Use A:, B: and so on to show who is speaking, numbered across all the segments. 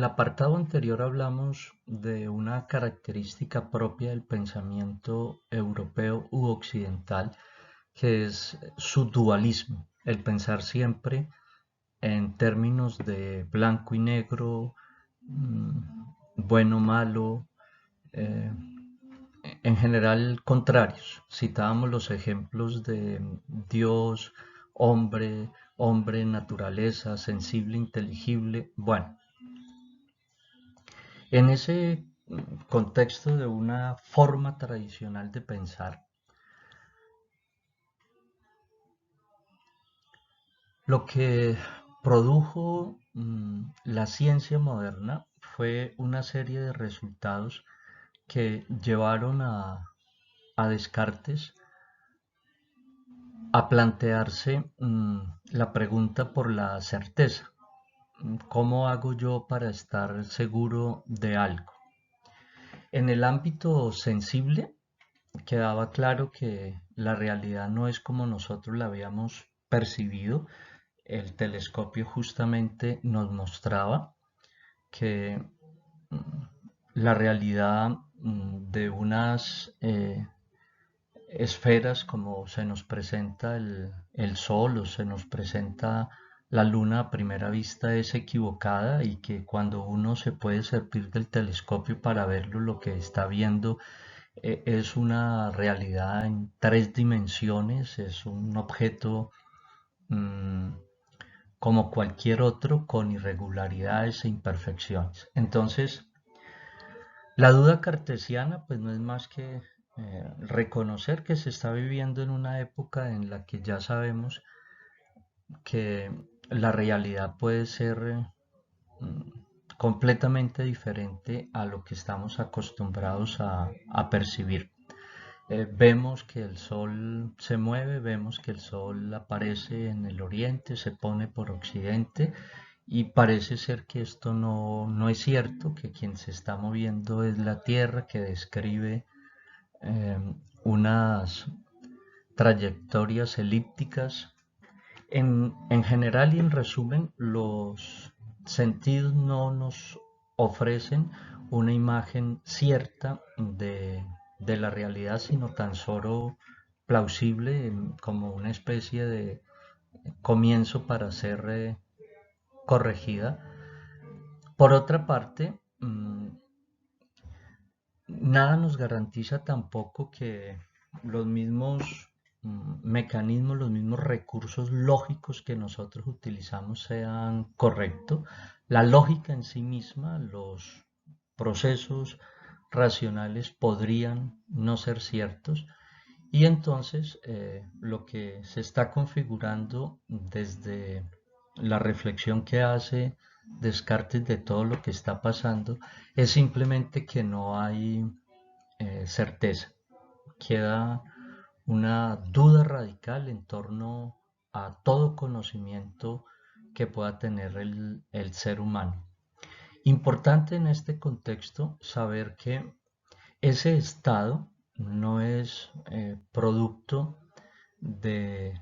A: el apartado anterior hablamos de una característica propia del pensamiento europeo u occidental, que es su dualismo, el pensar siempre en términos de blanco y negro, bueno, malo, eh, en general contrarios. Citábamos los ejemplos de Dios, hombre, hombre, naturaleza, sensible, inteligible. Bueno, en ese contexto de una forma tradicional de pensar, lo que produjo la ciencia moderna fue una serie de resultados que llevaron a Descartes a plantearse la pregunta por la certeza. ¿Cómo hago yo para estar seguro de algo? En el ámbito sensible, quedaba claro que la realidad no es como nosotros la habíamos percibido. El telescopio justamente nos mostraba que la realidad de unas esferas como se nos presenta el Sol o se nos presenta la Luna a primera vista es equivocada y que cuando uno se puede servir del telescopio para verlo, lo que está viendo es una realidad en tres dimensiones, es un objeto mmm, como cualquier otro con irregularidades e imperfecciones. Entonces, la duda cartesiana pues no es más que reconocer que se está viviendo en una época en la que ya sabemos que la realidad puede ser completamente diferente a lo que estamos acostumbrados a percibir. Vemos que el sol se mueve, vemos que el sol aparece en el oriente, se pone por occidente y parece ser que esto no es cierto, que quien se está moviendo es la Tierra que describe eh, unas trayectorias elípticas. En general y en resumen, los sentidos no nos ofrecen una imagen cierta de la realidad, sino tan solo plausible como una especie de comienzo para ser corregida. Por otra parte, nada nos garantiza tampoco que los mismos mecanismos, los mismos recursos lógicos que nosotros utilizamos sean correctos. La lógica en sí misma, los procesos racionales podrían no ser ciertos y entonces lo que se está configurando desde la reflexión que hace Descartes de todo lo que está pasando es simplemente que no hay certeza. Queda una duda radical en torno a todo conocimiento que pueda tener el ser humano. Importante en este contexto saber que ese estado no es producto de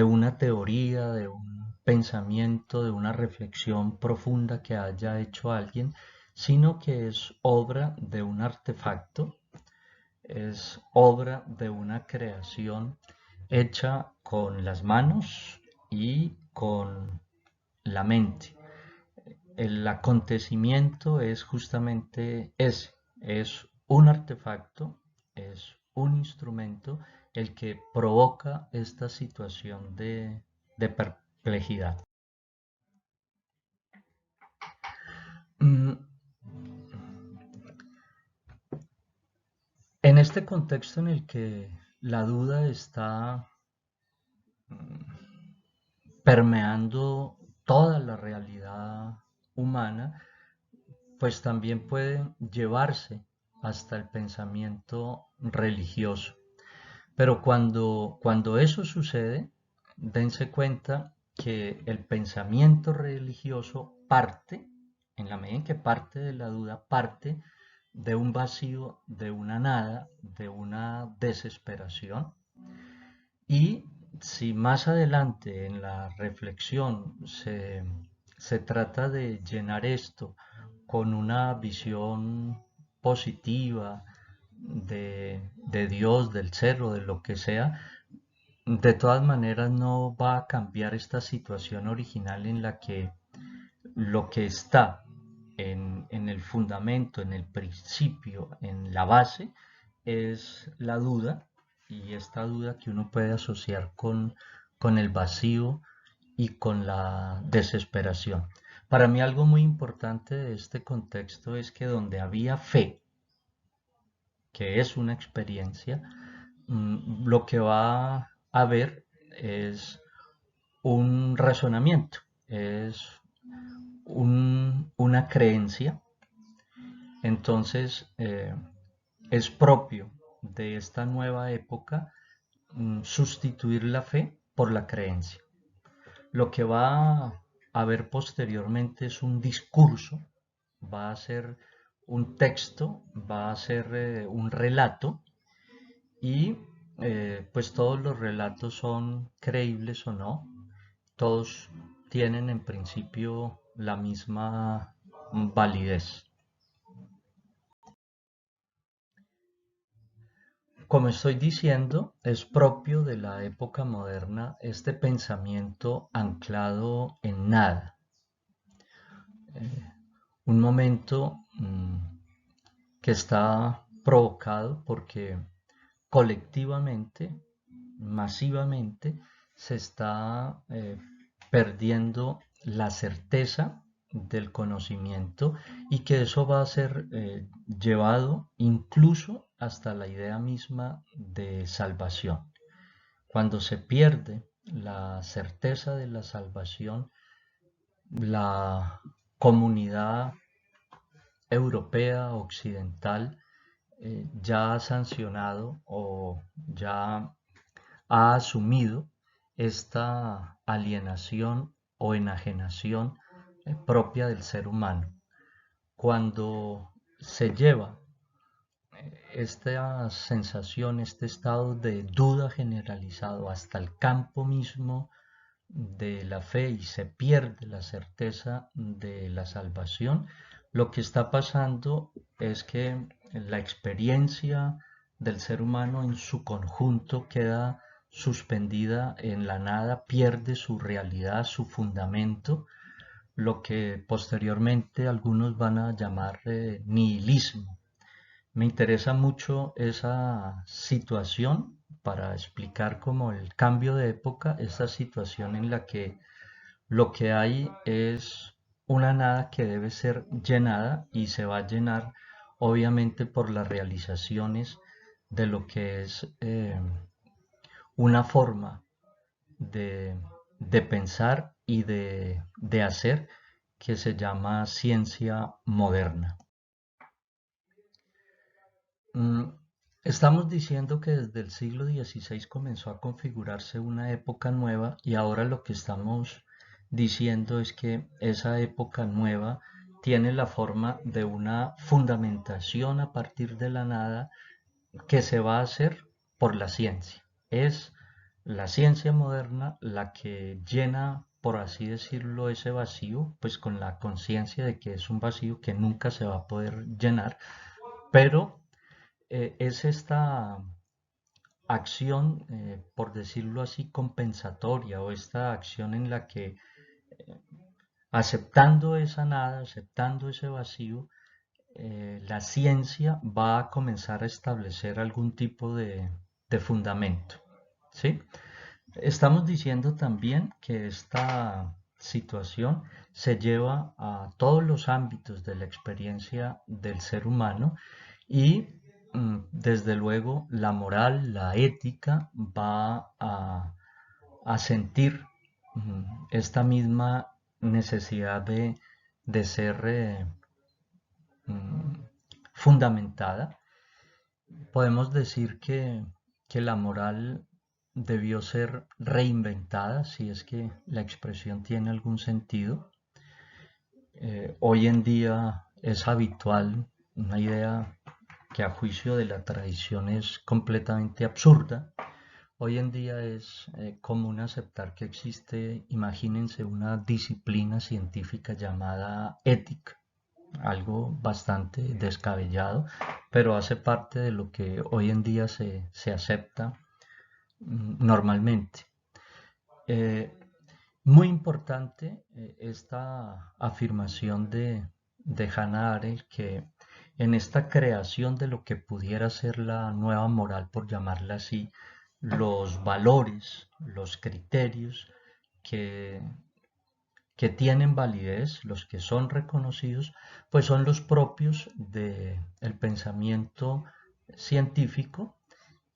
A: una teoría, de un pensamiento, de una reflexión profunda que haya hecho alguien, sino que es obra de un artefacto, es obra de una creación hecha con las manos y con la mente. El acontecimiento es justamente ese, es un artefacto, es un instrumento el que provoca esta situación de perplejidad. Mm, En este contexto en el que la duda está permeando toda la realidad humana, pues también puede llevarse hasta el pensamiento religioso. Pero cuando eso sucede, dense cuenta que el pensamiento religioso parte, en la medida en que parte de la duda, parte de un vacío, de una nada, de una desesperación. Y si más adelante en la reflexión se trata de llenar esto con una visión positiva de Dios, del ser o de lo que sea, de todas maneras no va a cambiar esta situación original en la que lo que está en el fundamento, en el principio, en la base, es la duda, y esta duda que uno puede asociar con el vacío y con la desesperación. Para mí algo muy importante de este contexto es que donde había fe, que es una experiencia, lo que va a haber es un razonamiento, es una creencia. Entonces, es propio de esta nueva época sustituir la fe por la creencia. Lo que va a haber posteriormente es un discurso, va a ser un texto, va a ser un relato, y pues todos los relatos son creíbles o no, todos tienen en principio la misma validez. Como estoy diciendo, es propio de la época moderna este pensamiento anclado en nada. Un momento que está provocado porque colectivamente, masivamente, se está perdiendo la certeza del conocimiento, y que eso va a ser llevado incluso hasta la idea misma de salvación. Cuando se pierde la certeza de la salvación, la comunidad europea occidental ya ha sancionado o ya ha asumido esta alienación o enajenación propia del ser humano. Cuando se lleva esta sensación, este estado de duda generalizado hasta el campo mismo de la fe y se pierde la certeza de la salvación, lo que está pasando es que la experiencia del ser humano en su conjunto queda suspendida en la nada, pierde su realidad, su fundamento, lo que posteriormente algunos van a llamar nihilismo. Me interesa mucho esa situación para explicar como el cambio de época, esa situación en la que lo que hay es una nada que debe ser llenada, y se va a llenar obviamente por las realizaciones de lo que es una forma de, de pensar y de hacer que se llama ciencia moderna. Mm, Estamos diciendo que desde el siglo XVI comenzó a configurarse una época nueva, y ahora lo que estamos diciendo es que esa época nueva tiene la forma de una fundamentación a partir de la nada que se va a hacer por la ciencia. Es la ciencia moderna la que llena, por así decirlo, ese vacío, pues con la conciencia de que es un vacío que nunca se va a poder llenar, pero es esta acción, por decirlo así, compensatoria, o esta acción en la que aceptando esa nada, aceptando ese vacío, la ciencia va a comenzar a establecer algún tipo de fundamento. ¿Sí? Estamos diciendo también que esta situación se lleva a todos los ámbitos de la experiencia del ser humano, y desde luego la moral, la ética va a sentir esta misma necesidad de ser mm, fundamentada. Podemos decir que la moral debió ser reinventada, si es que la expresión tiene algún sentido. Hoy en día es habitual una idea que a juicio de la tradición es completamente absurda. Hoy en día es común aceptar que existe, imagínense, una disciplina científica llamada ética. algo bastante descabellado, pero hace parte de lo que hoy en día se acepta normalmente. Eh, Muy importante esta afirmación de Hannah Arendt que en esta creación de lo que pudiera ser la nueva moral, por llamarla así, los valores, los criterios que, que tienen validez, los que son reconocidos, pues son los propios del pensamiento científico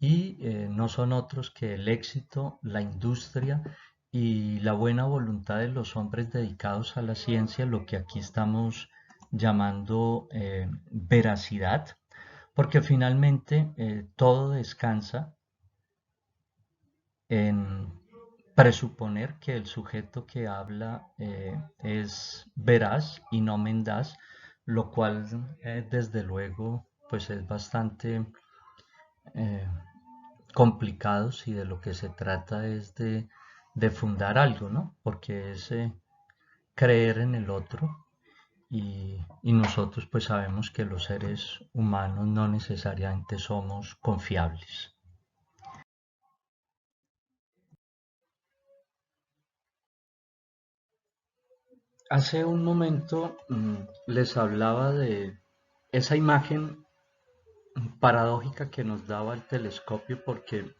A: y no son otros que el éxito, la industria y la buena voluntad de los hombres dedicados a la ciencia, lo que aquí estamos llamando veracidad, porque finalmente todo descansa en presuponer que el sujeto que habla es veraz y no mendaz, lo cual desde luego pues es bastante eh, complicado si de lo que se trata es de fundar algo, ¿no? Porque es creer en el otro y nosotros pues sabemos que los seres humanos no necesariamente somos confiables. Hace un momento les hablaba de esa imagen paradójica que nos daba el telescopio porque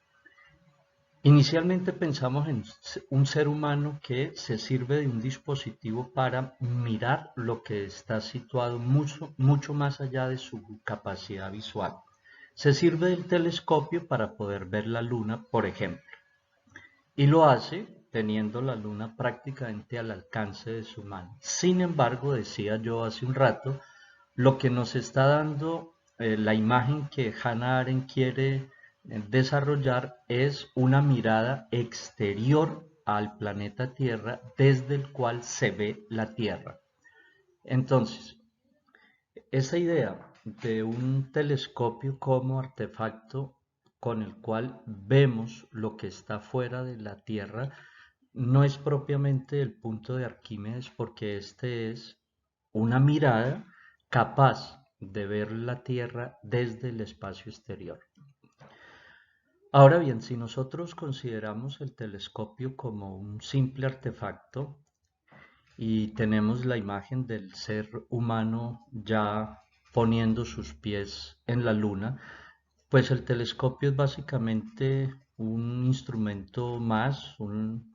A: inicialmente pensamos en un ser humano que se sirve de un dispositivo para mirar lo que está situado mucho, mucho más allá de su capacidad visual. Se sirve del telescopio para poder ver la luna, por ejemplo, y lo hace teniendo la luna prácticamente al alcance de su mano. Sin embargo, decía yo hace un rato, lo que nos está dando la imagen que Hannah Arendt quiere desarrollar es una mirada exterior al planeta Tierra desde el cual se ve la Tierra. Entonces, esa idea de un telescopio como artefacto con el cual vemos lo que está fuera de la Tierra no es propiamente el punto de Arquímedes porque este es una mirada capaz de ver la Tierra desde el espacio exterior. Ahora bien, si nosotros consideramos el telescopio como un simple artefacto y tenemos la imagen del ser humano ya poniendo sus pies en la luna, pues el telescopio es básicamente un instrumento más, un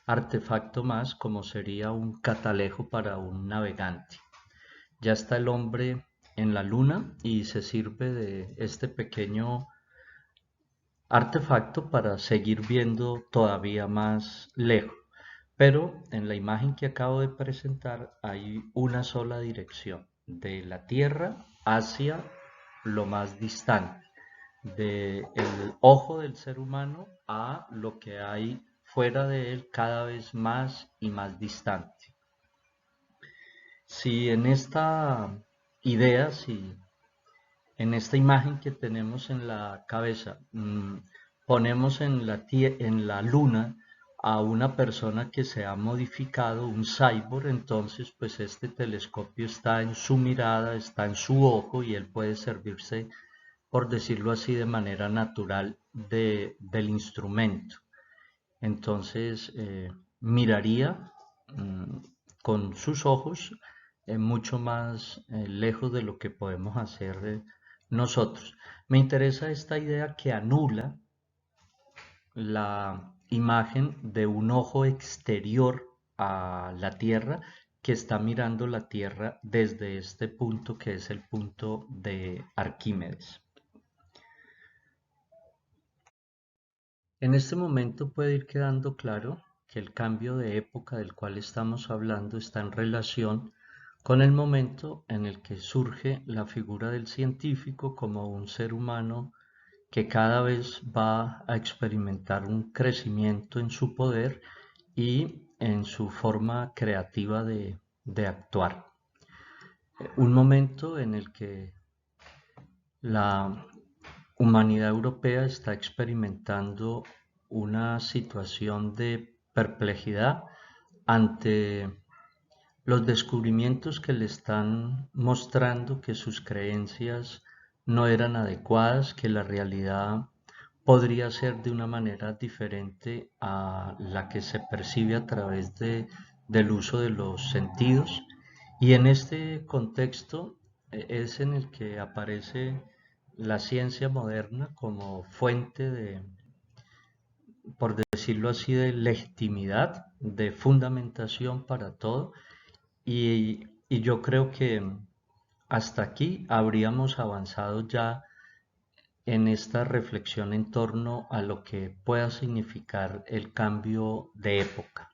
A: artefacto más, como sería un catalejo para un navegante. Ya está el hombre en la luna y se sirve de este pequeño artefacto para seguir viendo todavía más lejos. Pero en la imagen que acabo de presentar hay una sola dirección, de la Tierra hacia lo más distante, del ojo del ser humano a lo que hay fuera de él cada vez más y más distante. Si en esta idea, si en esta imagen que tenemos en la cabeza, ponemos en la luna a una persona que se ha modificado, un cyborg, entonces pues este telescopio está en su mirada, está en su ojo y él puede servirse, por decirlo así, de manera natural del instrumento. Entonces miraría mm, con sus ojos mucho más lejos de lo que podemos hacer nosotros. Me interesa esta idea que anula la imagen de un ojo exterior a la Tierra que está mirando la Tierra desde este punto que es el punto de Arquímedes. En este momento puede ir quedando claro que el cambio de época del cual estamos hablando está en relación con el momento en el que surge la figura del científico como un ser humano que cada vez va a experimentar un crecimiento en su poder y en su forma creativa de actuar. Un momento en el que la humanidad europea está experimentando una situación de perplejidad ante los descubrimientos que le están mostrando que sus creencias no eran adecuadas, que la realidad podría ser de una manera diferente a la que se percibe a través del uso de los sentidos. Y en este contexto es en el que aparece la ciencia moderna como fuente de, por decirlo así, de legitimidad, de fundamentación para todo. Y yo creo que hasta aquí habríamos avanzado ya en esta reflexión en torno a lo que pueda significar el cambio de época.